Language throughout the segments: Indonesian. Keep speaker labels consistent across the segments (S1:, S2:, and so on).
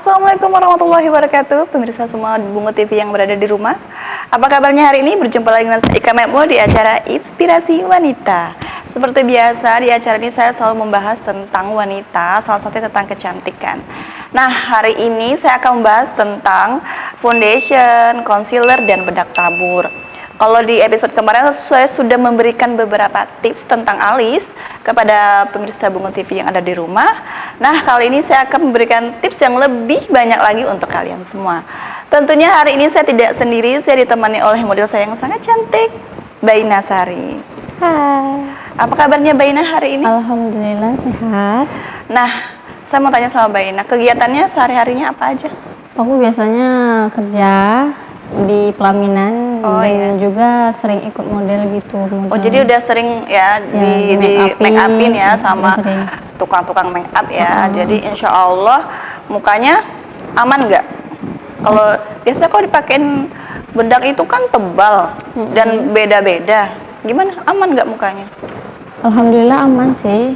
S1: Assalamualaikum warahmatullahi wabarakatuh. Pemirsa semua Bungo TV yang berada di rumah, apa kabarnya hari ini? Berjumpa lagi dengan saya Ika Memo di acara Inspirasi Wanita. Seperti biasa, di acara ini saya selalu membahas tentang wanita, salah satunya tentang kecantikan. Nah, hari ini saya akan membahas tentang foundation, concealer, dan bedak tabur. Kalau di episode kemarin saya sudah memberikan beberapa tips tentang alis kepada pemirsa Bungo TV yang ada di rumah. Nah, kali ini saya akan memberikan tips yang lebih banyak lagi untuk kalian semua. Tentunya hari ini saya tidak sendiri, saya ditemani oleh model saya yang sangat cantik, Baina Sari.
S2: Hai.
S1: Apa kabarnya Baina hari ini?
S2: Alhamdulillah sehat.
S1: Nah, saya mau tanya sama Baina, kegiatannya sehari-harinya apa aja?
S2: Aku biasanya kerja di pelaminan dan juga sering ikut model gitu.
S1: Oh, jadi udah sering ya, di make upin ya sama tukang-tukang make up ya. Jadi insya Allah mukanya aman nggak? Kalau biasanya kalau dipakein bedak itu kan tebal dan beda-beda. Gimana? Aman nggak mukanya?
S2: Alhamdulillah aman sih.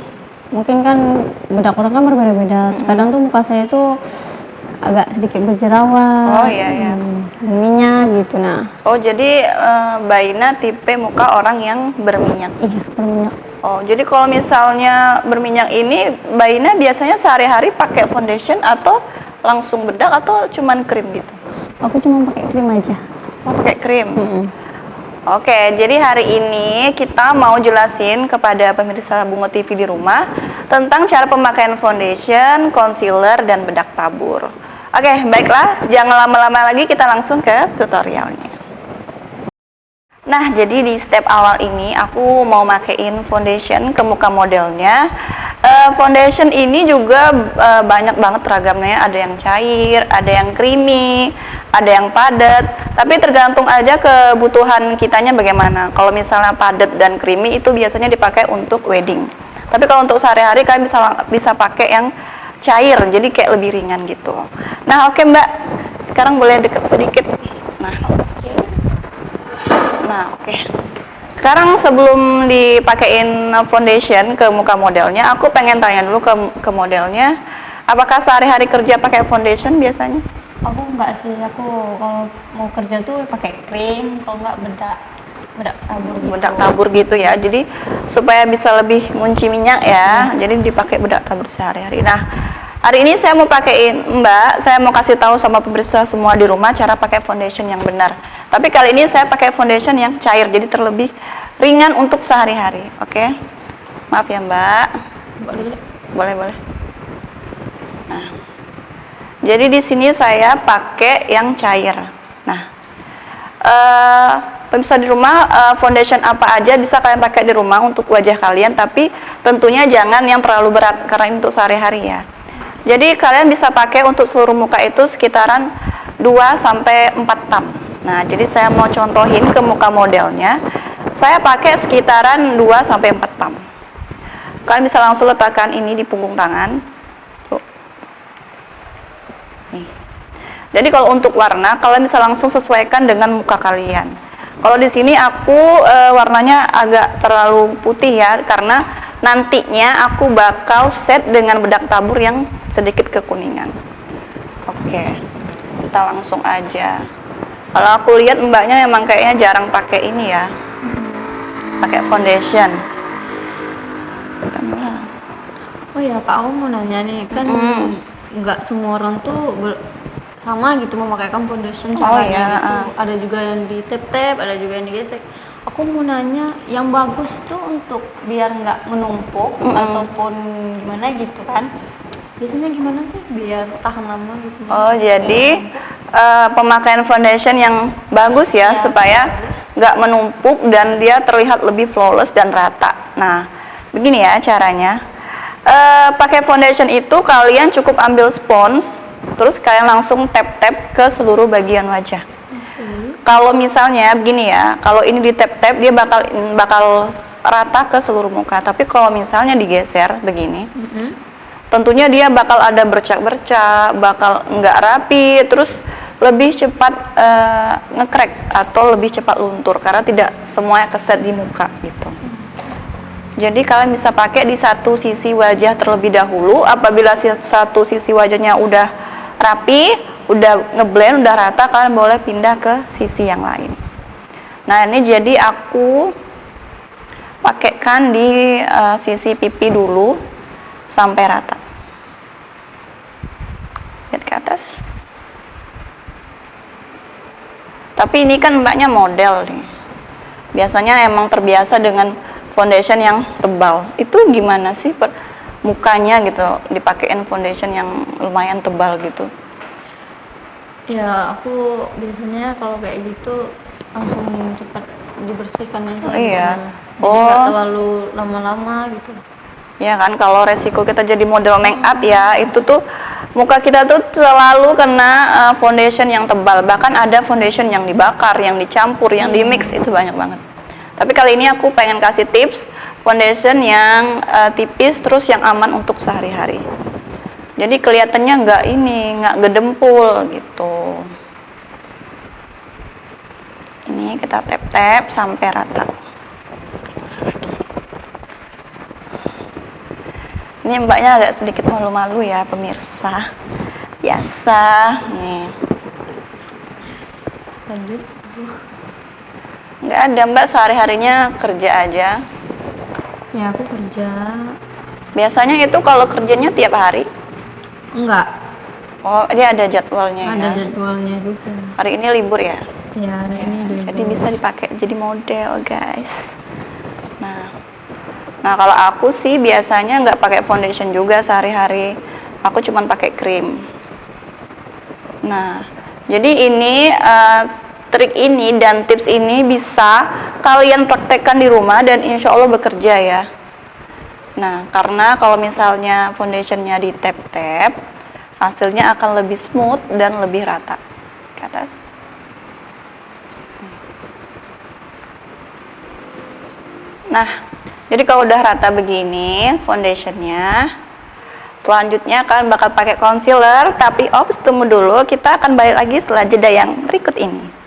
S2: Mungkin kan bedak orang kan berbeda-beda. Kadang tuh muka saya tuh agak sedikit berjerawat.
S1: Oh iya.
S2: Berminyak gitu. Nah.
S1: Oh, jadi Baina tipe muka orang yang berminyak.
S2: Iya, berminyak.
S1: Oh, jadi kalau misalnya berminyak ini Baina biasanya sehari-hari pakai foundation atau langsung bedak atau cuman krim gitu?
S2: Aku cuma pakai krim aja.
S1: Oh, pakai krim. Oke, jadi hari ini kita mau jelasin kepada pemirsa Bungo TV di rumah tentang cara pemakaian foundation, concealer, dan bedak tabur. Oke, baiklah, jangan lama-lama lagi, kita langsung ke tutorialnya. Nah, jadi di step awal ini aku mau makein foundation ke muka modelnya. Foundation ini juga banyak banget ragamnya, ada yang cair, ada yang creamy, ada yang padat, tapi tergantung aja kebutuhan kitanya bagaimana. Kalau misalnya padat dan creamy itu biasanya dipakai untuk wedding. Tapi kalau untuk sehari-hari kalian bisa pakai yang cair, jadi kayak lebih ringan gitu. Nah, oke Mbak, sekarang boleh deket sedikit. Nah, oke. Sekarang sebelum dipakein foundation ke muka modelnya, aku pengen tanya dulu ke modelnya, apakah sehari-hari kerja pakai foundation biasanya?
S2: Aku enggak sih, aku kalau mau kerja tuh pakai krim, kalau enggak bedak tabur gitu.
S1: Bedak tabur gitu ya, jadi supaya bisa lebih ngunci minyak ya, jadi dipakai bedak tabur sehari-hari. Nah, hari ini saya mau pakein Mbak, saya mau kasih tahu sama pemirsa semua di rumah cara pakai foundation yang benar. Tapi kali ini saya pakai foundation yang cair, jadi terlebih ringan untuk sehari-hari. Oke, maaf ya Mbak. Boleh. Nah, jadi di sini saya pakai yang cair. Nah, pemirsa di rumah, foundation apa aja bisa kalian pakai di rumah untuk wajah kalian, tapi tentunya jangan yang terlalu berat karena ini untuk sehari-hari ya. Jadi kalian bisa pakai untuk seluruh muka itu sekitaran 2-4 tap. Nah, jadi saya mau contohin ke muka modelnya. Saya pakai sekitaran 2-4 tap. Kalian bisa langsung letakkan ini di punggung tangan. Tuh. Nih. Jadi kalau untuk warna, kalian bisa langsung sesuaikan dengan muka kalian. Kalau di sini aku warnanya agak terlalu putih ya, karena nantinya aku bakal set dengan bedak tabur yang sedikit kekuningan. Oke, kita langsung aja. Kalau aku lihat mbaknya memang kayaknya jarang pakai ini ya, pakai foundation.
S2: Oh iya Kak, aku mau nanya nih, kan nggak semua orang tuh sama gitu memakaikan foundation caranya gitu. Ada juga yang di tap-tap, ada juga yang digesek. Aku mau nanya, yang bagus tuh untuk biar nggak menumpuk ataupun gimana gitu kan? Biasanya gimana sih biar tahan lama gitu?
S1: Oh, jadi pemakaian foundation yang bagus ya, supaya nggak menumpuk dan dia terlihat lebih flawless dan rata. Nah, begini ya caranya. Pakai foundation itu kalian cukup ambil spons, terus kalian langsung tap-tap ke seluruh bagian wajah. Kalau misalnya begini ya, kalau ini di tap-tap dia bakal rata ke seluruh muka. Tapi kalau misalnya digeser begini, tentunya dia bakal ada bercak-bercak, bakal nggak rapi, terus lebih cepat nge-crack atau lebih cepat luntur karena tidak semuanya keset di muka gitu. Jadi kalian bisa pakai di satu sisi wajah terlebih dahulu. Apabila satu sisi wajahnya udah rapi, udah ngeblend, udah rata, kalian boleh pindah ke sisi yang lain. Nah, ini jadi aku pakaikan di sisi pipi dulu sampai rata. Lihat ke atas. Tapi ini kan mbaknya model nih. Biasanya emang terbiasa dengan foundation yang tebal. Itu gimana sih mukanya gitu dipakein foundation yang lumayan tebal gitu?
S2: Ya, aku biasanya kalau kayak gitu langsung cepat dibersihkan aja.
S1: Oh, iya.
S2: Jadi nggak terlalu lama-lama gitu.
S1: Ya kan, kalau resiko kita jadi model make up ya, itu tuh muka kita tuh selalu kena foundation yang tebal. Bahkan ada foundation yang dibakar, yang dicampur, yang dimix, itu banyak banget. Tapi kali ini aku pengen kasih tips foundation yang tipis terus yang aman untuk sehari-hari. Jadi kelihatannya nggak gedempul gitu. Ini kita tap-tap sampai rata. Ini mbaknya agak sedikit malu-malu ya pemirsa. Biasa nih.
S2: Lanjut.
S1: Nggak ada, mbak sehari-harinya kerja aja.
S2: Ya, aku kerja.
S1: Biasanya itu kalau kerjanya tiap hari?
S2: Enggak.
S1: Oh, dia ada jadwalnya
S2: Ada
S1: ya?
S2: jadwalnya juga.
S1: Hari ini libur ya?
S2: Ya, hari ini libur.
S1: Jadi bisa dipakai jadi model, guys. Nah kalau aku sih biasanya nggak pakai foundation juga sehari-hari. Aku cuman pakai krim. Nah, jadi ini trik ini dan tips ini bisa kalian praktekkan di rumah dan insya Allah bekerja ya. Nah, karena kalau misalnya foundationnya di tap-tap, hasilnya akan lebih smooth dan lebih rata ke atas. Nah, jadi kalau udah rata begini foundationnya, selanjutnya kalian bakal pakai concealer. Tapi ops, tunggu dulu, kita akan balik lagi setelah jeda yang berikut ini.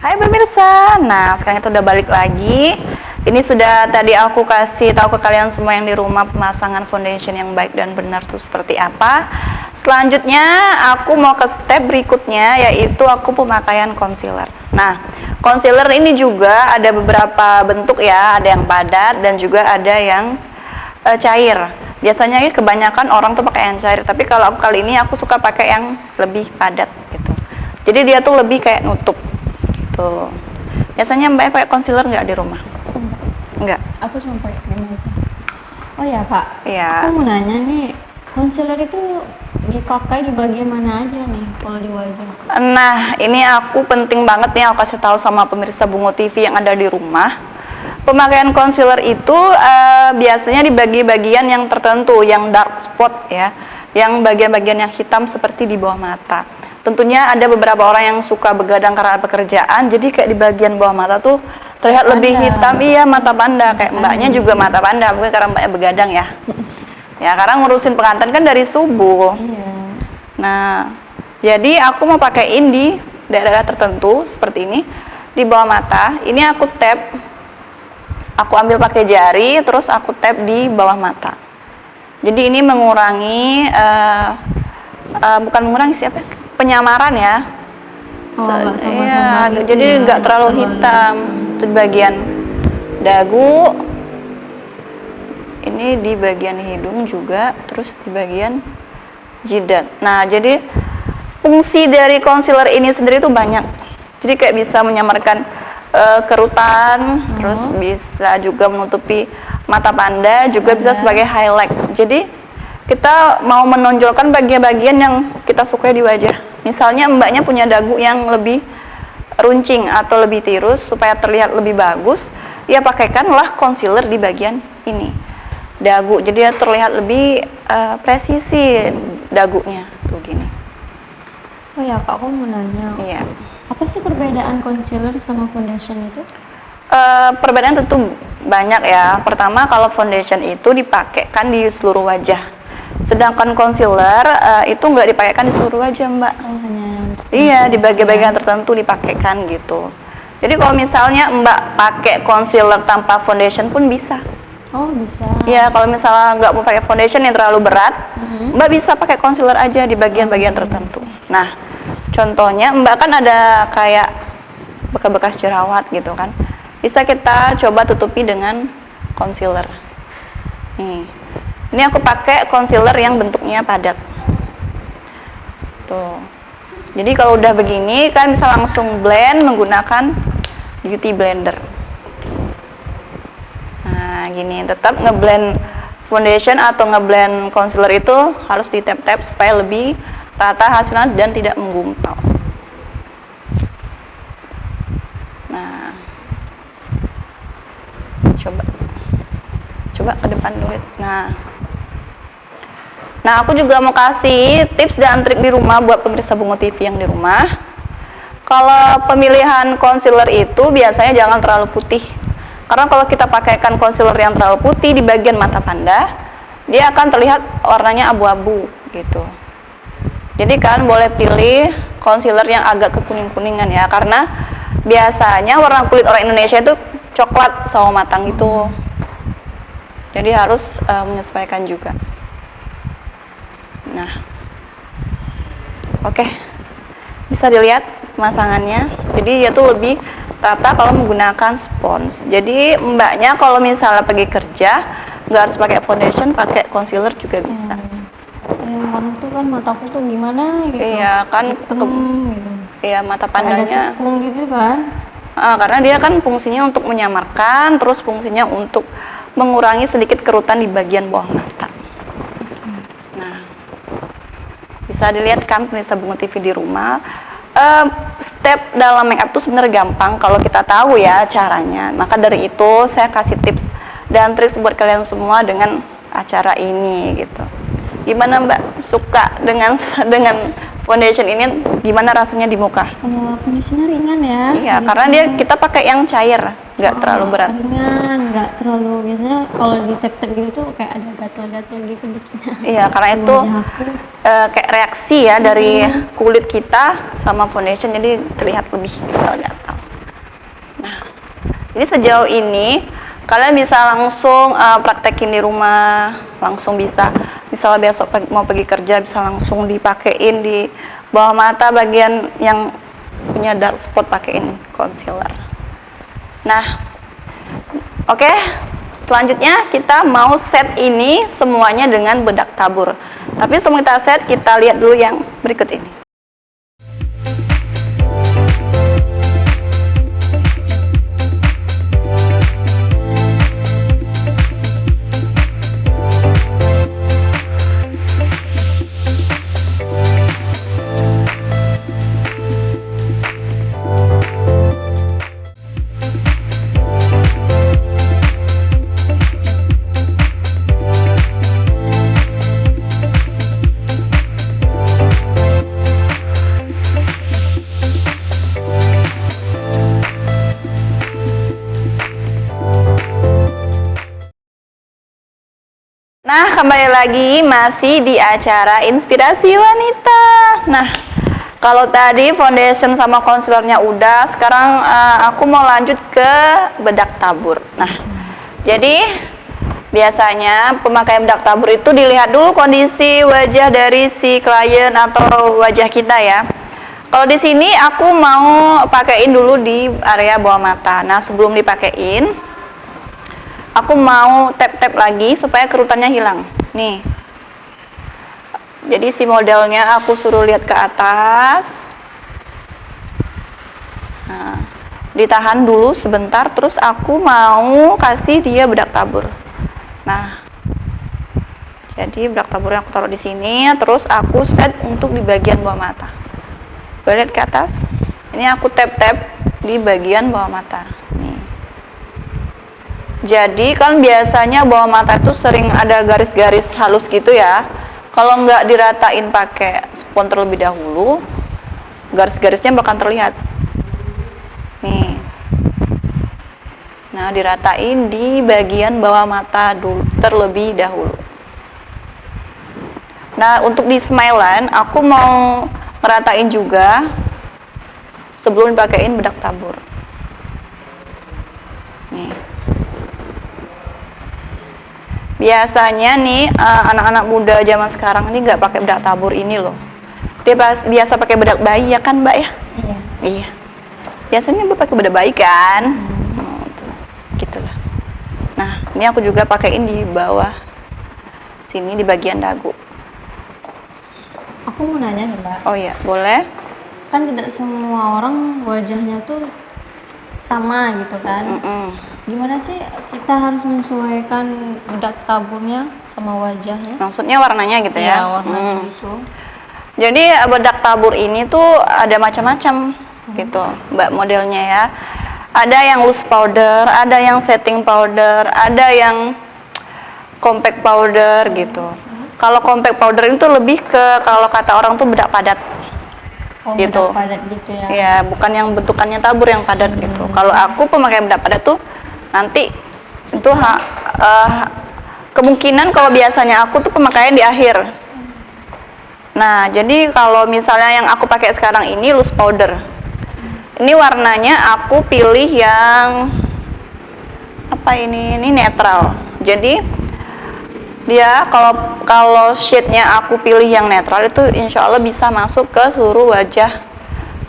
S1: Hai pemirsa, nah sekarang kita udah balik lagi. Ini sudah tadi aku kasih tahu ke kalian semua yang di rumah pemasangan foundation yang baik dan benar itu seperti apa. Selanjutnya aku mau ke step berikutnya, yaitu aku pemakaian concealer. Nah, concealer ini juga ada beberapa bentuk ya, ada yang padat dan juga ada yang cair. Biasanya kebanyakan orang tuh pakai yang cair, tapi kalau aku kali ini aku suka pakai yang lebih padat gitu. Jadi dia tuh lebih kayak nutup. Tuh. Biasanya mbak pakai concealer nggak di rumah? Enggak.
S2: Aku cuma pakai krim aja. Oh ya kak.
S1: Iya.
S2: Aku mau nanya nih, concealer itu dipakai di bagian mana aja nih kalau di wajah?
S1: Nah, ini aku penting banget nih aku kasih tahu sama pemirsa Bungo TV yang ada di rumah. Pemakaian concealer itu biasanya di bagian yang tertentu, yang dark spot ya, yang bagian-bagian yang hitam seperti di bawah mata. Tentunya ada beberapa orang yang suka begadang karena pekerjaan, jadi kayak di bagian bawah mata tuh terlihat lebih hitam. Iya, mata panda, kayak mbaknya juga mata panda, bukan karena mbaknya begadang ya. Ya, karena ngurusin pengantin kan dari subuh.
S2: Iya.
S1: Nah, jadi aku mau pakaiin di daerah tertentu seperti ini di bawah mata. Ini aku tap, aku ambil pakai jari, terus aku tap di bawah mata. Jadi ini mengurangi, bukan mengurangi siapa? Penyamaran ya.
S2: Nggak sama-sama
S1: Iya,
S2: gitu
S1: jadi
S2: ya,
S1: nggak terlalu hitam. Itu di bagian dagu. Ini di bagian hidung juga, terus di bagian jidat. Nah, jadi fungsi dari concealer ini sendiri tuh banyak. Jadi kayak bisa menyamarkan kerutan, terus bisa juga menutupi mata panda, juga bisa sebagai highlight. Jadi kita mau menonjolkan bagian-bagian yang kita sukai di wajah. Misalnya mbaknya punya dagu yang lebih runcing atau lebih tirus supaya terlihat lebih bagus, ya pakaikanlah concealer di bagian ini, dagu. Jadi ya terlihat lebih presisi dagunya tuh gini.
S2: Oh ya Kak, aku mau nanya.
S1: Iya.
S2: Apa sih perbedaan concealer sama foundation itu?
S1: Perbedaan tentu banyak ya. Pertama, kalau foundation itu dipakaikan di seluruh wajah, sedangkan concealer itu nggak dipakaikan di seluruh wajah, Mbak.
S2: Oh, hanya untuk
S1: Iya, di bagian-bagian tertentu dipakaikan gitu. Jadi kalau misalnya Mbak pakai concealer tanpa foundation pun bisa.
S2: Oh, bisa.
S1: Iya, kalau misalnya nggak mau pakai foundation yang terlalu berat, Mbak bisa pakai concealer aja di bagian-bagian tertentu. Nah, contohnya Mbak kan ada kayak bekas-bekas jerawat gitu kan, bisa kita coba tutupi dengan concealer. Nih, ini aku pakai concealer yang bentuknya padat. Tuh. Jadi kalau udah begini kan bisa langsung blend menggunakan beauty blender. Nah, gini, tetap ngeblend foundation atau ngeblend concealer itu harus di tap-tap supaya lebih rata hasilnya dan tidak menggumpal. Nah, coba ke depan dulu. Nah, aku juga mau kasih tips dan trik di rumah buat pemirsa Bungo TV yang di rumah. Kalau pemilihan concealer itu biasanya jangan terlalu putih. Karena kalau kita pakaikan concealer yang terlalu putih di bagian mata panda, dia akan terlihat warnanya abu-abu gitu. Jadi kalian boleh pilih concealer yang agak kekuning-kuningan ya, karena biasanya warna kulit orang Indonesia itu coklat sawo matang gitu. Jadi harus menyesuaikan juga. Nah, oke, bisa dilihat pemasangannya. Jadi dia tuh lebih rata kalau menggunakan spons. Jadi mbaknya kalau misalnya pergi kerja nggak harus pakai foundation, pakai concealer juga bisa.
S2: Orang tuh kan mataku tuh gimana gitu.
S1: Iya kan,
S2: hitam gitu.
S1: Iya, mata
S2: Ada
S1: pandanya.
S2: cekung gitu kan.
S1: Karena dia kan fungsinya untuk menyamarkan, terus fungsinya untuk mengurangi sedikit kerutan di bagian bawah mata. Nah, bisa dilihat kan pemirsa Bungo TV di rumah. Step dalam make up tuh sebenarnya gampang kalau kita tahu ya caranya. Maka dari itu saya kasih tips dan trik buat kalian semua dengan acara ini gitu. Gimana Mbak, suka dengan foundation ini? Gimana rasanya di muka?
S2: Foundationnya ringan ya.
S1: Iya,
S2: gitu.
S1: karena dia kita pakai yang cair, nggak terlalu berat.
S2: Ringan, nggak terlalu. Biasanya kalau di tap-tap gitu tuh kayak ada gatal-gatal gitu bikinnya.
S1: Iya, karena itu kayak reaksi ya dari kulit kita sama foundation, jadi terlihat lebih gatal-gatal. Nah, jadi sejauh ini kalian bisa langsung praktekin di rumah, langsung bisa. Misalnya besok mau pergi kerja bisa langsung dipakein di bawah mata bagian yang punya dark spot, pakein concealer. Nah, oke. Selanjutnya kita mau set ini semuanya dengan bedak tabur. Tapi sebelum kita set, kita lihat dulu yang berikut ini. Nah, kembali lagi masih di acara Inspirasi Wanita. Nah, kalau tadi foundation sama concealernya udah, sekarang aku mau lanjut ke bedak tabur. Nah, jadi biasanya pemakaian bedak tabur itu dilihat dulu kondisi wajah dari si klien atau wajah kita ya. Kalau di sini aku mau pakaiin dulu di area bawah mata. Nah, sebelum dipakein, aku mau tap-tap lagi supaya kerutannya hilang. Nih. Jadi si modelnya aku suruh lihat ke atas. Nah, ditahan dulu sebentar, terus aku mau kasih dia bedak tabur. Nah, jadi bedak taburnya aku taruh di sini, terus aku set untuk di bagian bawah mata. Boleh lihat ke atas? ini aku tap-tap di bagian bawah mata. Nih. Jadi kan biasanya bawah mata tuh sering ada garis-garis halus gitu ya. Kalau nggak diratain pakai spons terlebih dahulu, garis-garisnya bakal terlihat. Nih. Nah, diratain di bagian bawah mata dulu terlebih dahulu. Nah, untuk di Smileline aku mau ngeratain juga sebelum dipakein bedak tabur. Nih. Biasanya nih anak-anak muda zaman sekarang ini nggak pakai bedak tabur ini loh. Dia biasa pakai bedak bayi ya kan, Mbak ya?
S2: Iya.
S1: Iya. Biasanya Mbak pakai bedak bayi kan? Gitulah. Nah, ini aku juga pakein di bawah sini di bagian dagu.
S2: Aku mau nanya nih, Mbak.
S1: Oh iya, boleh.
S2: Kan tidak semua orang wajahnya tuh sama gitu kan. Gimana sih kita harus menyesuaikan bedak taburnya sama wajahnya?
S1: Maksudnya warnanya gitu ya?
S2: Iya, warnanya gitu.
S1: Jadi bedak tabur ini tuh ada macam-macam gitu, Mbak, modelnya ya. Ada yang loose powder, ada yang setting powder, ada yang compact powder gitu. Kalau compact powder itu lebih ke kalau kata orang tuh bedak padat.
S2: Oh,
S1: Gitu.
S2: bedak padat gitu ya.
S1: Ya, bukan yang bentukannya tabur yang padat gitu. Kalau aku pemakai bedak padat tuh nanti itu kemungkinan kalau biasanya aku tuh pemakaian di akhir. Nah, jadi kalau misalnya yang aku pakai sekarang ini loose powder. Ini warnanya aku pilih yang apa ini? Ini netral. Jadi dia kalau shade-nya aku pilih yang netral itu insya Allah bisa masuk ke seluruh wajah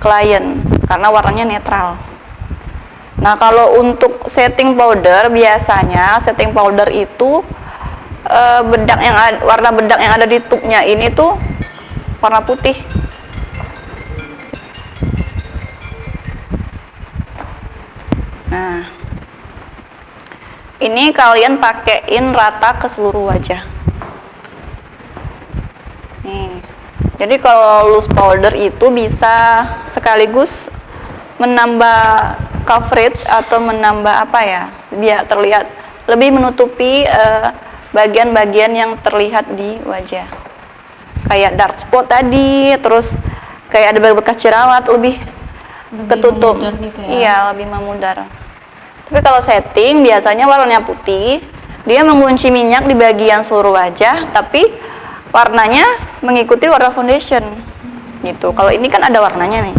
S1: klien karena warnanya netral. Nah, kalau untuk setting powder biasanya setting powder itu warna bedak yang ada di tubnya ini tuh warna putih. Nah, ini kalian pakein rata ke seluruh wajah. Nih, jadi kalau loose powder itu bisa sekaligus menambah coverage atau menambah apa ya, biar terlihat lebih menutupi bagian-bagian yang terlihat di wajah. Kayak dark spot tadi, terus kayak ada bekas jerawat lebih ketutup.
S2: Gitu ya?
S1: Iya, lebih memudar. Tapi kalau setting biasanya warnanya putih, dia mengunci minyak di bagian seluruh wajah, tapi warnanya mengikuti warna foundation. Gitu. Kalau ini kan ada warnanya nih.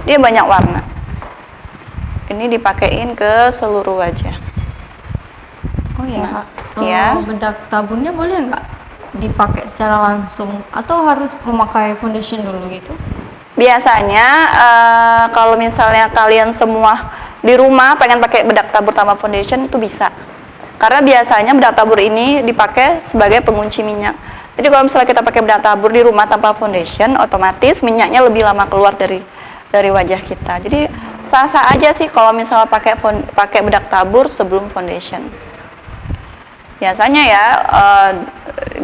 S1: Dia banyak warna. Ini dipakein ke seluruh wajah.
S2: Oh ya.
S1: Nah, ya.
S2: Bedak taburnya boleh nggak dipakai secara langsung atau harus memakai foundation dulu gitu?
S1: Biasanya kalau misalnya kalian semua di rumah pengen pakai bedak tabur tanpa foundation itu bisa. Karena biasanya bedak tabur ini dipakai sebagai pengunci minyak. Jadi kalau misalnya kita pakai bedak tabur di rumah tanpa foundation, otomatis minyaknya lebih lama keluar dari wajah kita. Jadi sah-sah aja sih kalau misalnya pakai bedak tabur sebelum foundation. Biasanya ya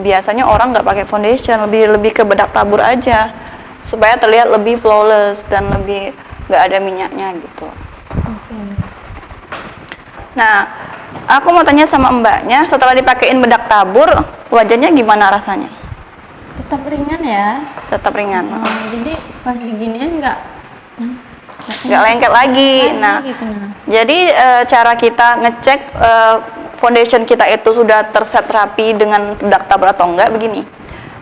S1: biasanya orang nggak pakai foundation, lebih ke bedak tabur aja supaya terlihat lebih flawless dan lebih nggak ada minyaknya gitu. Nah, aku mau tanya sama Mbaknya, setelah dipakein bedak tabur, wajahnya gimana rasanya?
S2: Tetap ringan ya.
S1: Tetap ringan.
S2: Jadi pas diginiin nggak
S1: lengket lagi. Nah,
S2: gitu,
S1: jadi cara kita ngecek foundation kita itu sudah terset rapi dengan bedak tabur atau enggak begini.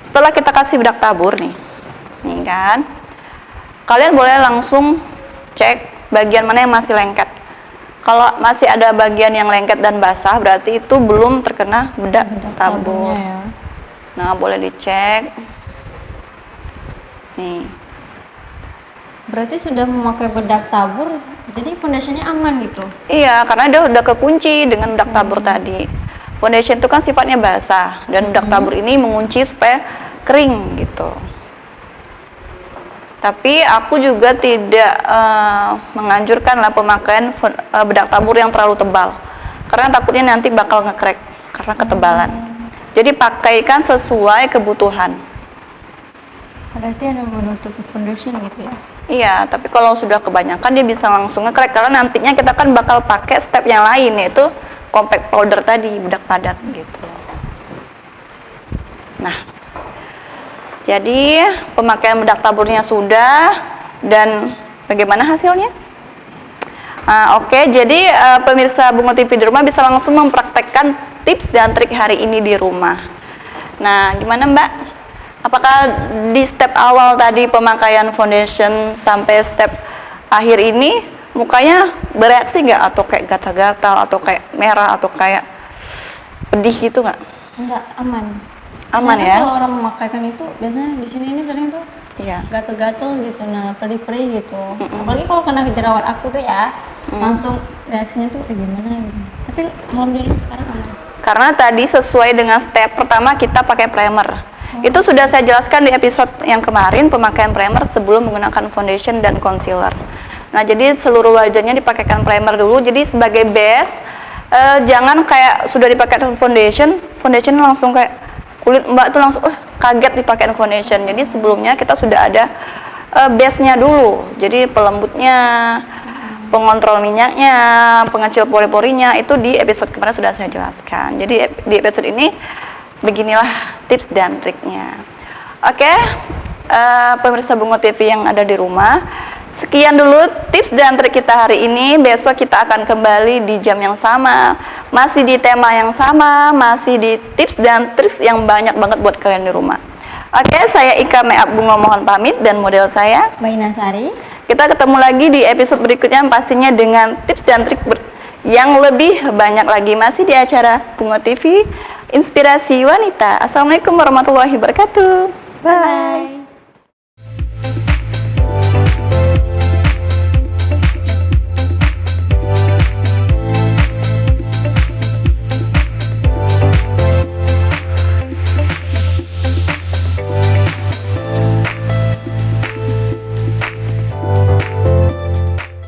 S1: Setelah kita kasih bedak tabur nih kan, kalian boleh langsung cek bagian mana yang masih lengket. Kalau masih ada bagian yang lengket dan basah, berarti itu belum terkena bedak tabur.
S2: Ya.
S1: Nah, boleh dicek. Nih.
S2: Berarti sudah memakai bedak tabur, jadi foundationnya aman gitu?
S1: Iya, karena dia udah kekunci dengan bedak tabur tadi. Foundation itu kan sifatnya basah, dan bedak tabur ini mengunci supaya kering gitu. Tapi aku juga tidak menganjurkan lah pemakaian bedak tabur yang terlalu tebal, karena takutnya nanti bakal nge-crack karena ketebalan. Jadi pakaikan sesuai kebutuhan.
S2: Berarti ada menutupi foundation gitu ya?
S1: Iya, tapi kalau sudah kebanyakan dia bisa langsung nge-crack karena nantinya kita kan bakal pakai step yang lain, yaitu compact powder tadi, bedak padat gitu. Nah, jadi pemakaian bedak taburnya sudah, dan bagaimana hasilnya? Oke, jadi pemirsa Bungo TV di rumah bisa langsung mempraktekkan tips dan trik hari ini di rumah. Nah, gimana Mbak? Apakah di step awal tadi pemakaian foundation sampai step akhir ini mukanya bereaksi nggak? Atau kayak gatal-gatal, atau kayak merah, atau kayak pedih gitu nggak?
S2: Enggak, aman.
S1: Aman
S2: Biasanya
S1: ya?
S2: Kalau orang memakaikan itu biasanya di sini ini sering tuh
S1: Iya.
S2: gatel-gatel gitu, nah perih-perih gitu. Apalagi kalau kena jerawat aku tuh ya, langsung reaksinya tuh gimana gitu. Tapi alhamdulillah sekarang aman.
S1: Karena tadi sesuai dengan step pertama kita pakai primer. Itu sudah saya jelaskan di episode yang kemarin, pemakaian primer sebelum menggunakan foundation dan concealer. Nah, jadi seluruh wajahnya dipakaikan primer dulu. Jadi sebagai base, jangan kayak sudah dipakai foundation langsung kayak kulit Mbak tuh langsung kaget dipakai foundation. Jadi sebelumnya kita sudah ada base-nya dulu. Jadi pelembutnya, pengontrol minyaknya, pengecil pori-porinya, itu di episode kemarin sudah saya jelaskan. Jadi di episode ini beginilah tips dan triknya. Oke, pemirsa Bungo TV yang ada di rumah, sekian dulu tips dan trik kita hari ini. Besok kita akan kembali di jam yang sama, masih di tema yang sama, masih di tips dan trik yang banyak banget buat kalian di rumah. Oke, saya Ika Makeup Bungo mohon pamit, dan model saya
S2: Bayi Nasari.
S1: Kita ketemu lagi di episode berikutnya, pastinya dengan tips dan trik yang lebih banyak lagi, masih di acara Bungo TV Inspirasi Wanita. Assalamualaikum warahmatullahi wabarakatuh. Bye.